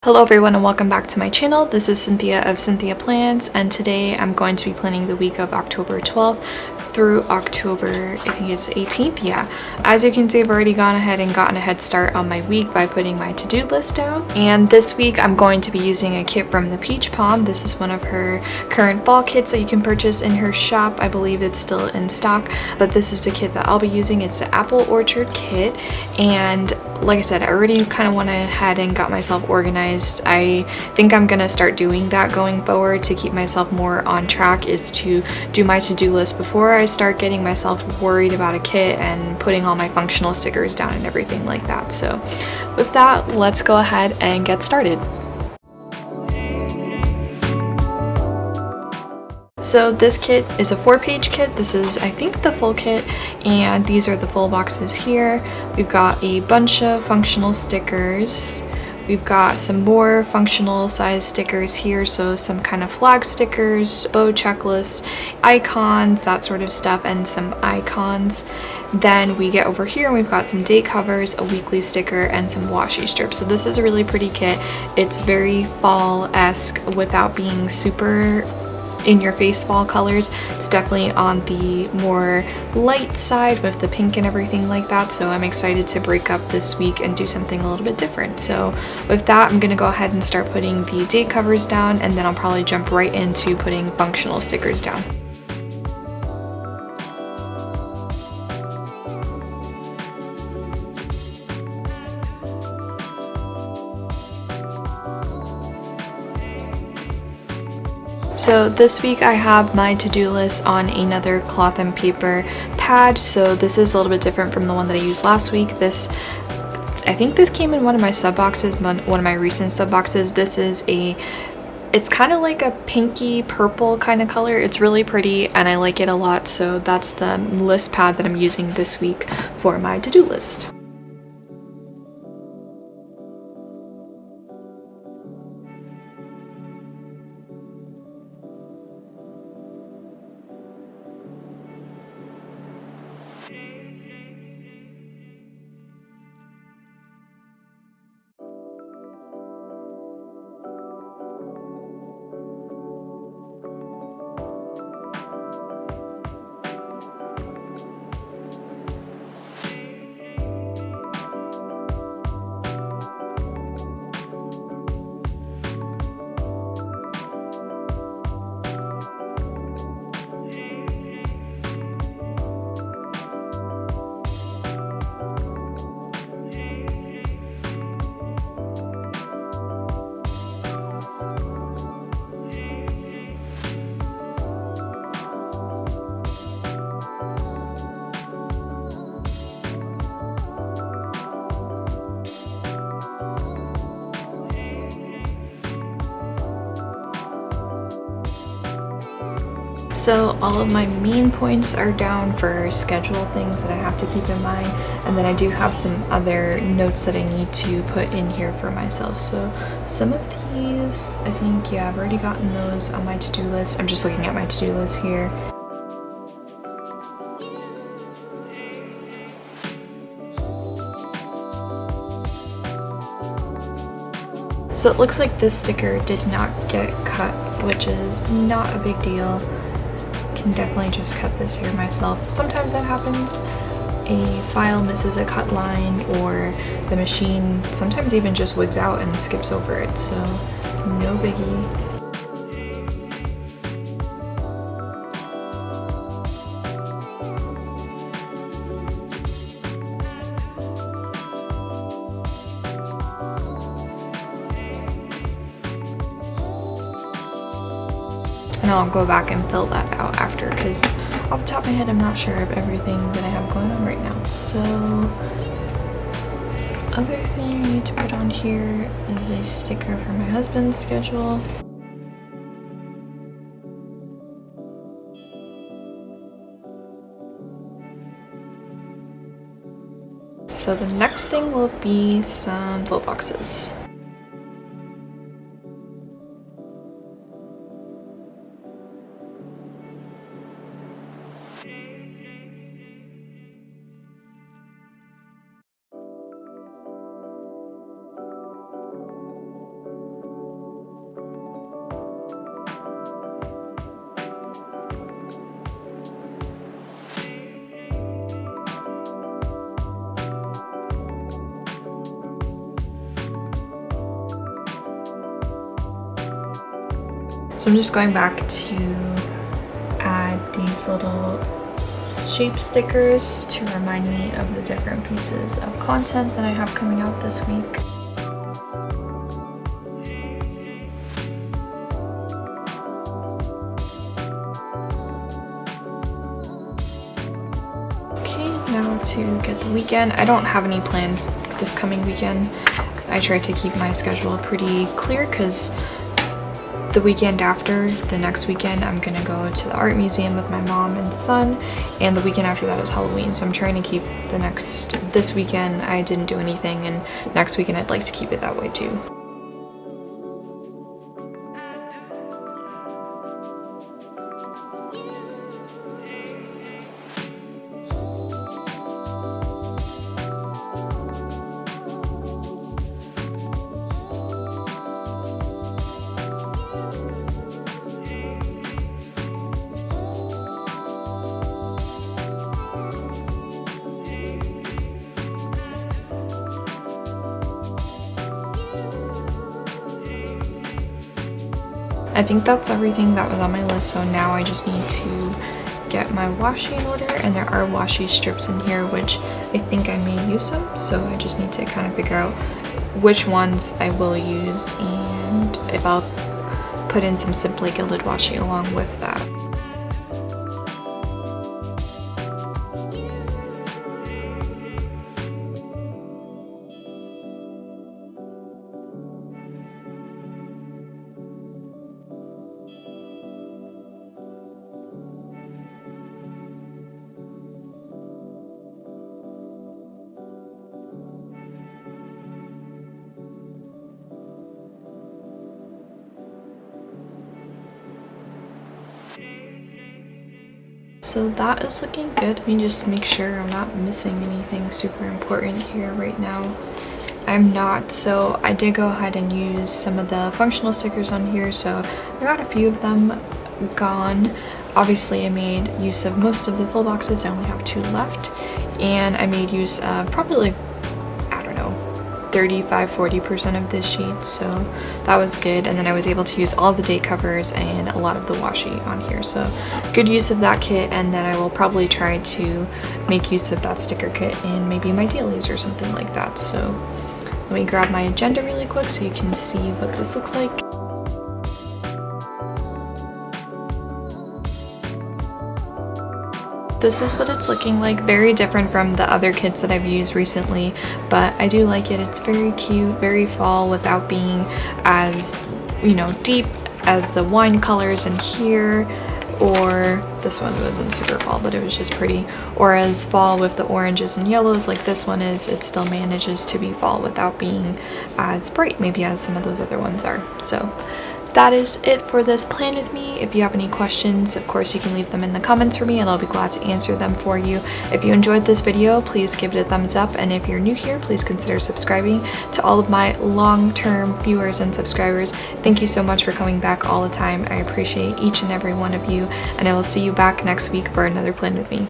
Hello everyone and welcome back to my channel. This is Cynthia of Cynthia Plans, and today I'm going to be planning the week of October 12th through October, I think it's 18th, yeah. As you can see, I've already gone ahead and gotten a head start on my week by putting my to-do list down. And this week I'm going to be using a kit from the Peach Pom. This is one of her current ball kits that you can purchase in her shop. I believe it's still in stock, but this is the kit that I'll be using. It's the Apple Orchard kit, and like I said, I already kind of went ahead and got myself organized. I think I'm gonna start doing that going forward to keep myself more on track, is to do my to-do list before I start getting myself worried about a kit and putting all my functional stickers down and everything like that. So with that, let's go ahead and get started. So this kit is a 4-page kit. This is, I think, the full kit, and these are the full boxes here. We've got a bunch of functional stickers. We've got some more functional size stickers here, so some kind of flag stickers, bow checklists, icons, that sort of stuff, and some icons. Then we get over here and we've got some date covers, a weekly sticker, and some washi strips. So this is a really pretty kit. It's very fall-esque without being super in your face fall colors. It's definitely on the more light side with the pink and everything like that, so I'm excited to break up this week and do something a little bit different. So with that, I'm gonna go ahead and start putting the date covers down, and then I'll probably jump right into putting functional stickers down. So this week I have my to-do list on another cloth and paper pad. So this is a little bit different from the one that I used last week. I think this came in one of my sub boxes, one of my recent sub boxes. This is it's kind of like a pinky purple kind of color. It's really pretty and I like it a lot. So that's the list pad that I'm using this week for my to-do list. So all of my main points are down for schedule things that I have to keep in mind, and then I do have some other notes that I need to put in here for myself. So some of these, I think, yeah, I've already gotten those on my to-do list. I'm just looking at my to-do list here. So it looks like this sticker did not get cut, which is not a big deal. Can definitely just cut this here myself. Sometimes that happens. A file misses a cut line, or the machine sometimes even just wigs out and skips over it, so no biggie. And I'll go back and fill that out after, because off the top of my head I'm not sure of everything that I have going on right now. So other thing I need to put on here is a sticker for my husband's schedule. So the next thing will be some flow boxes. So I'm just going back to add these little shape stickers to remind me of the different pieces of content that I have coming out this week. Now to get the weekend. I don't have any plans this coming weekend. I try to keep my schedule pretty clear because the weekend after, the next weekend, I'm gonna go to the art museum with my mom and son, and the weekend after that is Halloween. So I'm trying to keep this weekend I didn't do anything, and next weekend I'd like to keep it that way too. I think that's everything that was on my list, so now I just need to get my washi in order, and there are washi strips in here which I think I may use some, so I just need to kind of figure out which ones I will use and if I'll put in some Simply Gilded washi along with that. So that is looking good. Let me just make sure I'm not missing anything super important here right now. I'm not, so I did go ahead and use some of the functional stickers on here, so I got a few of them gone. Obviously I made use of most of the full boxes. I only have 2 left, and I made use of probably like, I don't know, 35-40% of this sheet, so that was good. And then I was able to use all the date covers and a lot of the washi on here, so good use of that kit. And then I will probably try to make use of that sticker kit in maybe my dailies or something like that. So let me grab my agenda really quick so you can see what this looks like. This is what it's looking like. Very different from the other kits that I've used recently, but I do like it. It's very cute, very fall without being as, you know, deep as the wine colors in here, or this one wasn't super fall, but it was just pretty, or as fall with the oranges and yellows like this one is. It still manages to be fall without being as bright maybe as some of those other ones are. So that is it for this plan with me. If you have any questions, of course you can leave them in the comments for me and I'll be glad to answer them for you. If you enjoyed this video, please give it a thumbs up, and if you're new here, please consider subscribing. To all of my long-term viewers and subscribers, thank you so much for coming back all the time. I appreciate each and every one of you, and I will see you back next week for another plan with me.